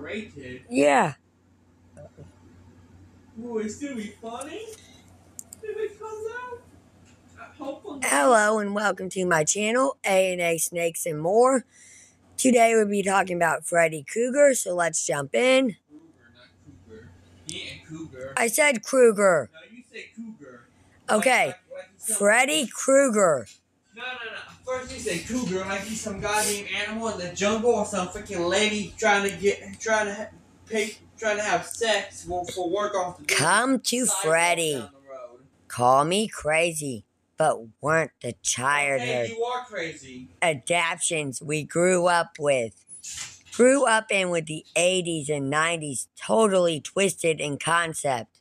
R-rated? Yeah. Will it still be funny if it comes out? Hopefully. Hello and welcome to my channel, A&A Snakes and More. Today we'll be talking about Freddy Krueger, so let's jump in. Krueger, not Cougar. He ain't Cougar. I said Krueger. No, you say Cougar. Okay, Like Freddy Krueger. No. First you say Cougar like he's some goddamn animal in the jungle or some freaking lady trying to have sex for work off the Come to Freddy. down the road. Call me crazy, but weren't the Okay, childhood you are crazy. adaptations we grew up in with the 80s and 90s totally twisted in concept.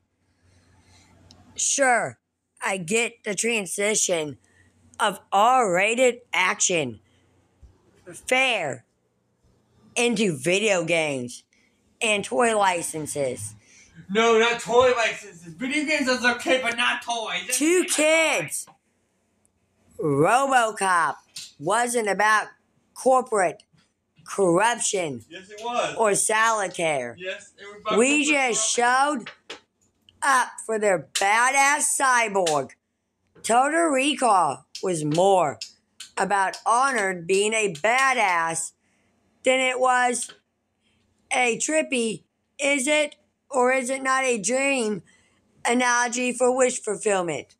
Sure, I get the transition of R-rated action fair into video games and toy licenses. No, not toy licenses. Video games are okay, but not toys. Two kids. RoboCop wasn't about corporate corruption Yes, it was. or solitaire. Yes, it was about We corporate just corruption. showed up for their badass cyborg. Total Recall was more about Honored being a badass than it was a trippy, is it or is it not a dream analogy for wish fulfillment.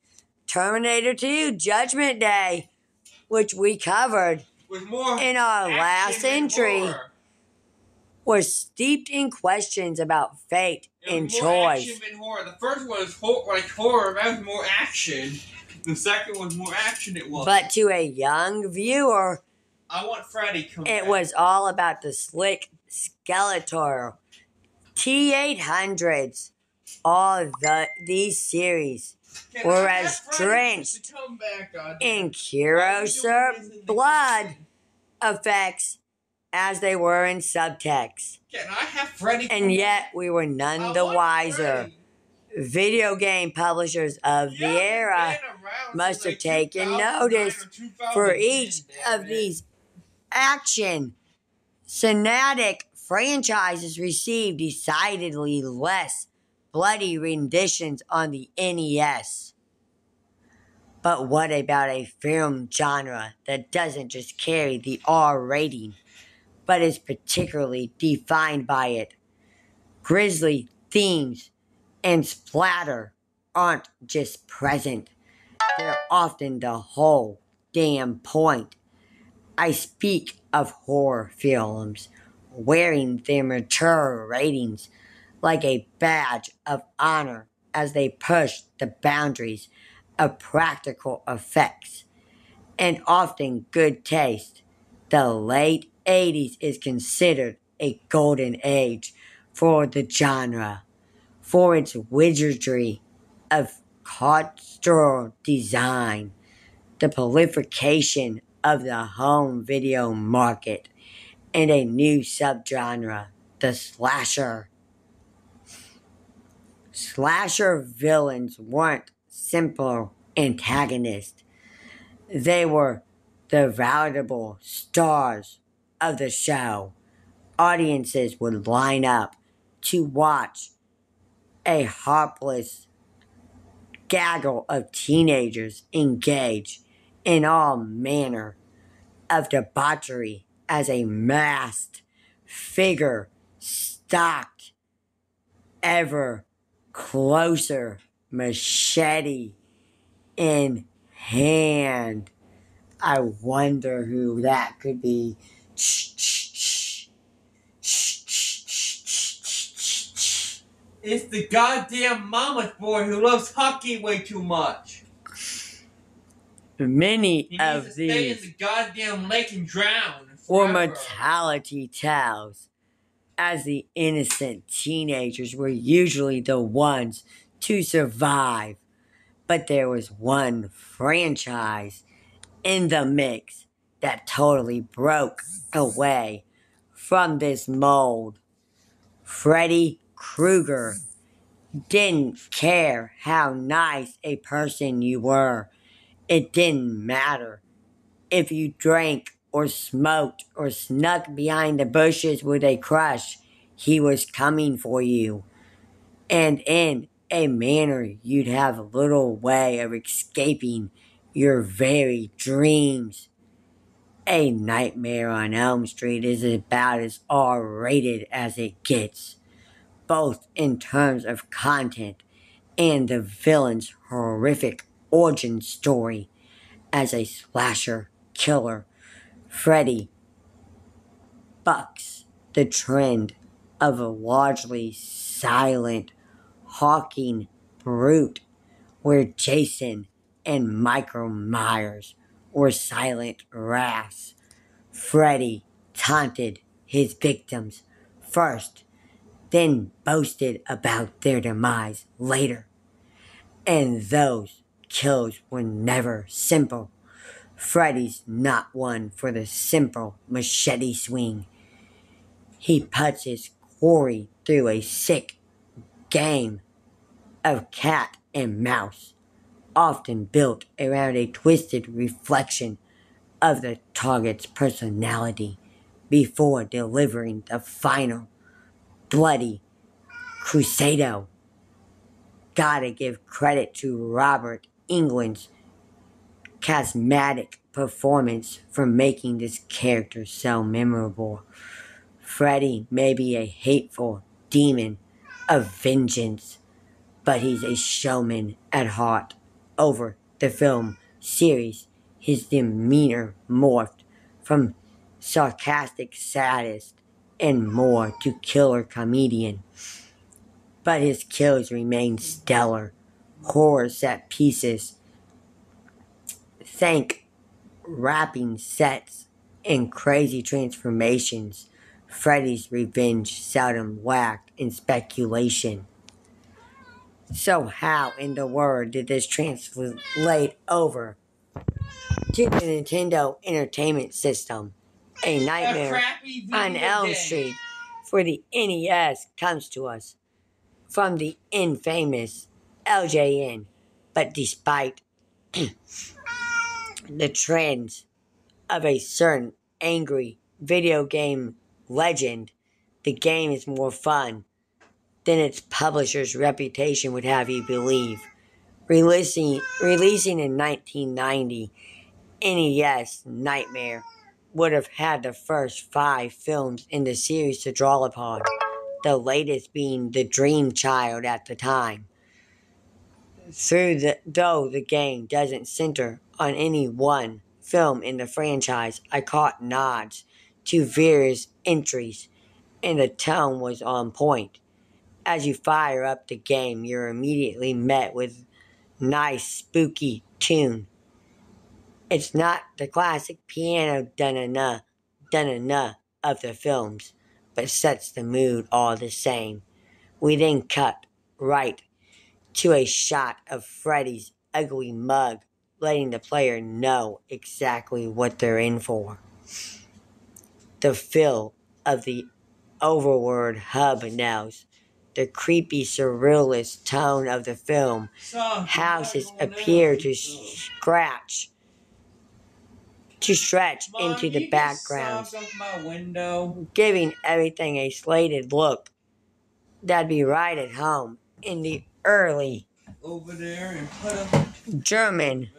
Terminator 2 Judgment Day, which we covered With more in our last action than entry, horror. was steeped in questions about fate It and was more choice. action than horror. The first one was horror. That was more action. The second was more action. It was. But to a young viewer, I want Freddy coming. it was all about the slick Skeletor, T-800s, these series were as drenched in Kurosawa blood effects as they were in subtext. Can I have Freddy? And yet we were none the wiser. Video game publishers of the era must have taken notice, for each of these action Fanatic franchises received decidedly less bloody renditions on the NES. But what about a film genre that doesn't just carry the R rating, but is particularly defined by it? Grisly themes and splatter aren't just present, they're often the whole damn point. I speak of horror films wearing their mature ratings like a badge of honor as they push the boundaries of practical effects and often good taste. The late 80s is considered a golden age for the genre, for its wizardry of costume design, the proliferation of the home video market, and a new subgenre, the slasher. Slasher villains weren't simple antagonists. They were the valuable stars of the show. Audiences would line up to watch a harmless gaggle of teenagers engage in all manner of debauchery as a masked figure stalked ever closer, machete in hand. I wonder who that could be. It's the goddamn mama's boy who loves hockey way too much. Many He of needs to stay in these the goddamn lake and drown. were forever. mortality tales, as the innocent teenagers were usually the ones to survive. But there was one franchise in the mix that totally broke away from this mold. Freddy Krueger didn't care how nice a person you were. It didn't matter if you drank or smoked or snuck behind the bushes with a crush. he was coming for you, and in a manner you'd have little way of escaping your very dreams. A Nightmare on Elm Street is about as R-rated as it gets, both in terms of content and the villain's horrific origin story. As a slasher killer, Freddy bucks the trend of a largely silent, hawking brute, where Jason and Michael Myers were silent wraths. Freddy taunted his victims first, then boasted about their demise later. And those kills were never simple. Freddy's not one for the simple machete swing. He puts his quarry through a sick game of cat and mouse, often built around a twisted reflection of the target's personality, before delivering the final bloody crusado. Gotta give credit to Robert Englund's charismatic performance for making this character so memorable. Freddy may be a hateful demon of vengeance, but he's a showman at heart. Over the film series, his demeanor morphed from sarcastic sadist and more to killer comedian. But his kills remain stellar. Horror set pieces, thank rapping sets, and crazy transformations. Freddy's revenge seldom lacked in speculation. So how in the world did this translate over to the Nintendo Entertainment System? A Nightmare on Elm Street for the NES comes to us from the infamous LJN. But despite the trends of a certain angry video game legend, the game is more fun than its publisher's reputation would have you believe. Releasing in 1990, NES Nightmare would have had the first 5 films in the series to draw upon, the latest being The Dream Child at the time. Though the game doesn't center on any one film in the franchise, I caught nods to various entries, and the tone was on point. As you fire up the game, you're immediately met with nice spooky tune. It's not the classic piano da-na-na, da-na-na of the films, but sets the mood all the same. We then cut right to a shot of Freddy's ugly mug, letting the player know exactly what they're in for. The feel of the overworld hub knows. The creepy surrealist tone of the film. Houses appear to stretch into the backgrounds, giving everything a slated look that'd be right at home in the early German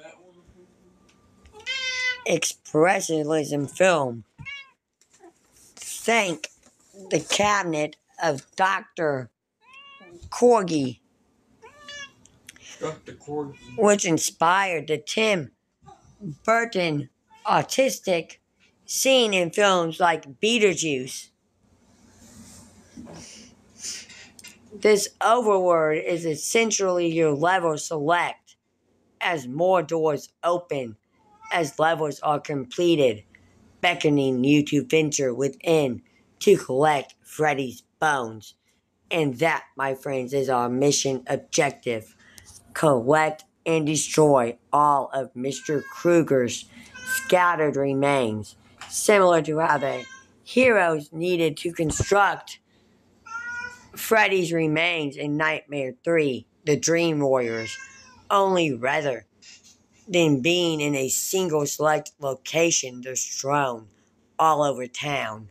expressionism film. Thank the cabinet of Dr. Corgi, which inspired the Tim Burton autistic scene in films like Beetlejuice. This overworld is essentially your level select as more doors open, as levels are completed, beckoning you to venture within to collect Freddy's bones. And that, my friends, is our mission objective. Collect and destroy all of Mr. Krueger's scattered remains, similar to how the heroes needed to construct Freddy's remains in Nightmare 3, The Dream Warriors, only rather than being in a single select location they're strewn all over town.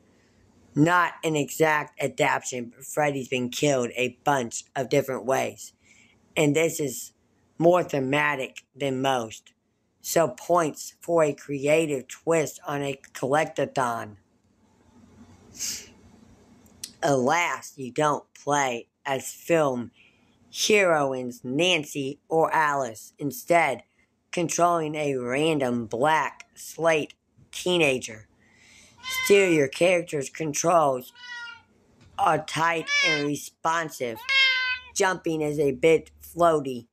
Not an exact adaptation, but Freddy's been killed a bunch of different ways. And this is more thematic than most. So points for a creative twist on a collectathon. Alas, you don't play as film heroines Nancy or Alice, instead controlling a random black slate teenager. Still, your character's controls are tight and responsive. Jumping is a bit floaty,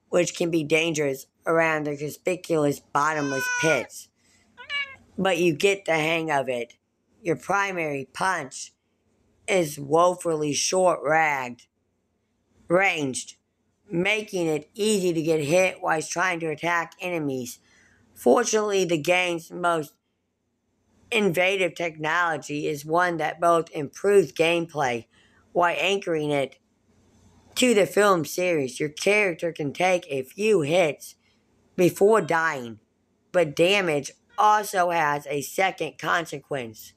which can be dangerous around the conspicuous bottomless pits. But you get the hang of it. Your primary punch is woefully ranged, making it easy to get hit while trying to attack enemies. Fortunately, the game's most innovative technology is one that both improves gameplay while anchoring it to the film series. Your character can take a few hits before dying, but damage also has a second consequence.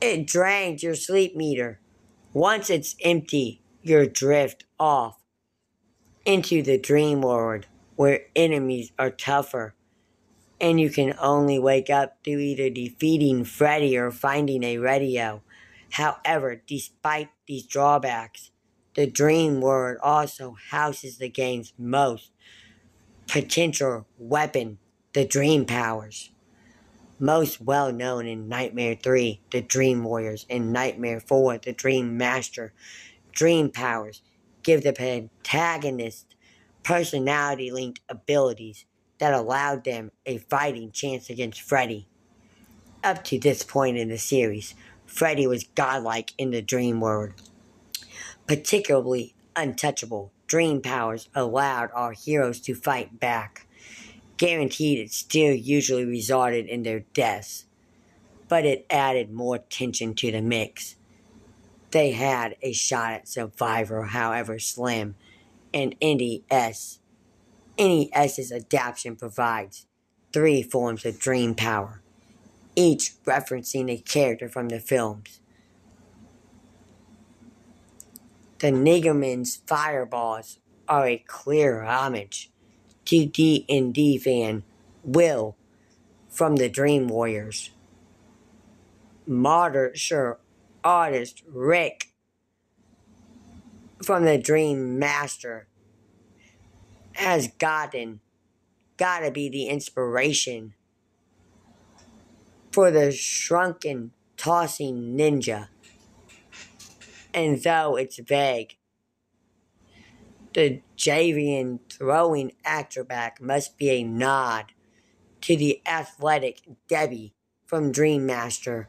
It drains your sleep meter. Once it's empty, you drift off into the dream world where enemies are tougher, and you can only wake up through either defeating Freddy or finding a radio. However, despite these drawbacks, the dream world also houses the game's most potential weapon, the dream powers. Most well known in Nightmare 3, the Dream Warriors, and Nightmare 4, the Dream Master. Dream powers give the protagonist personality-linked abilities that allowed them a fighting chance against Freddy. Up to this point in the series, Freddy was godlike in the dream world, particularly untouchable. Dream powers allowed our heroes to fight back. Guaranteed, it still usually resulted in their deaths, but it added more tension to the mix. They had a shot at survival, however slim, and NES's adaptation provides 3 forms of dream power, each referencing a character from the films. The Niggerman's fireballs are a clear homage to D&D fan Will from the Dream Warriors. Martial artist Rick from the Dream Master has gotta be the inspiration for the shrunken tossing ninja. And though it's vague, the Javian throwing acrobat must be a nod to the athletic Debbie from Dream Master,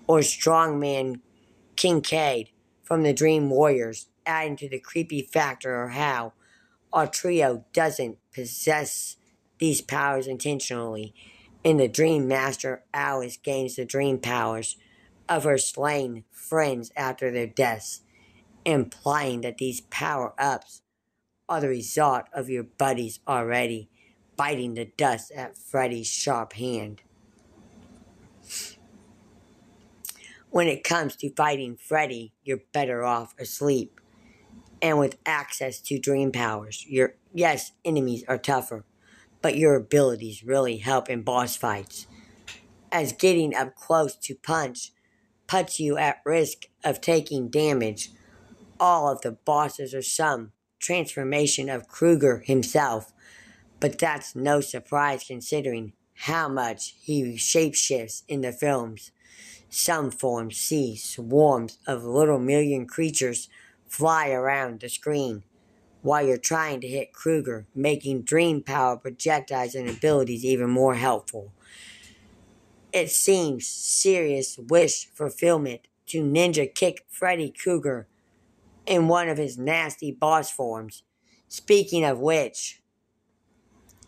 or strongman Kincaid from the Dream Warriors, adding to the creepy factor of how our trio doesn't possess these powers intentionally. In the Dream Master, Alice gains the dream powers of her slain friends after their deaths, implying that these power-ups are the result of your buddies already biting the dust at Freddy's sharp hand. When it comes to fighting Freddy, you're better off asleep. And with access to dream powers, yes, enemies are tougher, but your abilities really help in boss fights, as getting up close to puts you at risk of taking damage. All of the bosses are some transformation of Krueger himself, but that's no surprise considering how much he shapeshifts in the films. Some forms see swarms of little million creatures fly around the screen while you're trying to hit Krueger, making dream power projectiles and abilities even more helpful. It seems serious wish fulfillment to ninja kick Freddy Krueger in one of his nasty boss forms. Speaking of which,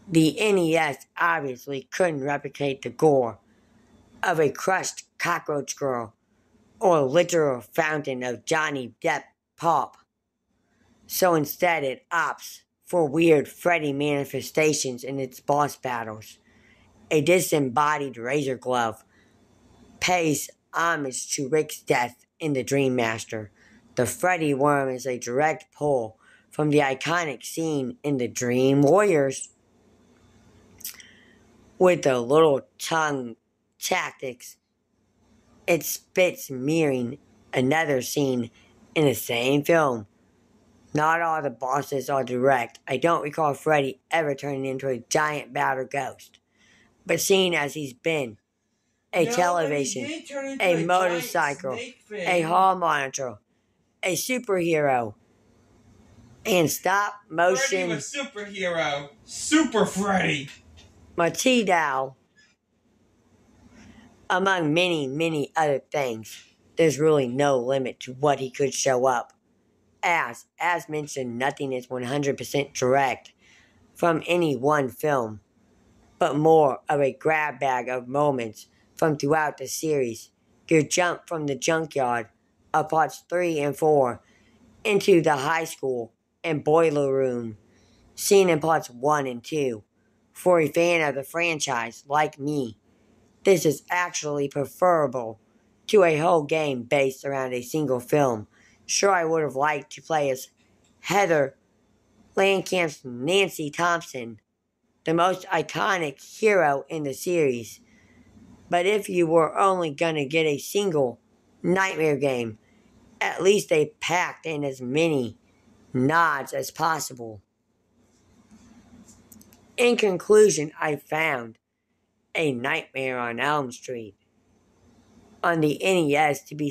the NES obviously couldn't replicate the gore of a crushed cockroach girl or a literal fountain of Johnny Depp pop. So instead it opts for weird Freddy manifestations in its boss battles. A disembodied razor glove pays homage to Rick's death in The Dream Master. The Freddy worm is a direct pull from the iconic scene in The Dream Warriors, with the little tongue tactics it spits mirroring another scene in the same film. Not all the bosses are direct. I don't recall Freddy ever turning into a giant battle ghost. But seeing as he's been a television, a motorcycle, a hall monitor, a superhero, and stop motion Freddy was superhero. Super Freddy. Matidao, among many, many other things. There's really no limit to what he could show up. As mentioned, nothing is 100% direct from any one film, but more of a grab bag of moments from throughout the series. Your jump from the junkyard of parts 3 and 4 into the high school and boiler room scene in parts 1 and 2. For a fan of the franchise like me, this is actually preferable to a whole game based around a single film. Sure, I would have liked to play as Heather Langenkamp's Nancy Thompson, the most iconic hero in the series. But if you were only gonna get a single Nightmare game, at least they packed in as many nods as possible. In conclusion, I found A Nightmare on Elm Street on the NES to be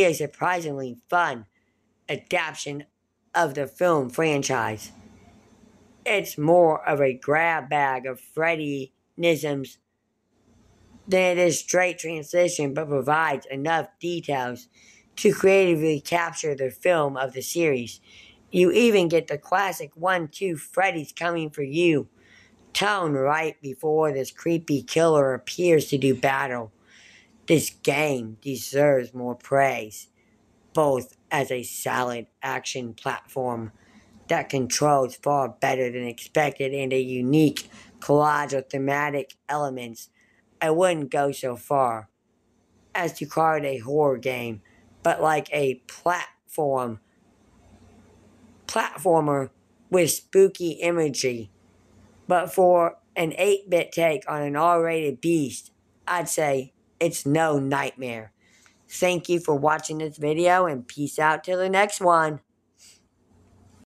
a surprisingly fun adaptation of the film franchise. It's more of a grab bag of Freddy-nisms than it is straight transition, but provides enough details to creatively capture the film of the series. You even get the classic 1-2 Freddy's coming for you tone right before this creepy killer appears to do battle. This game deserves more praise, both as a solid action platform that controls far better than expected and a unique collage of thematic elements. I wouldn't go so far as to call it a horror game, but like a platformer with spooky imagery. But for an 8-bit take on an R-rated beast, I'd say it's no Nightmare. Thank you for watching this video, and peace out till the next one.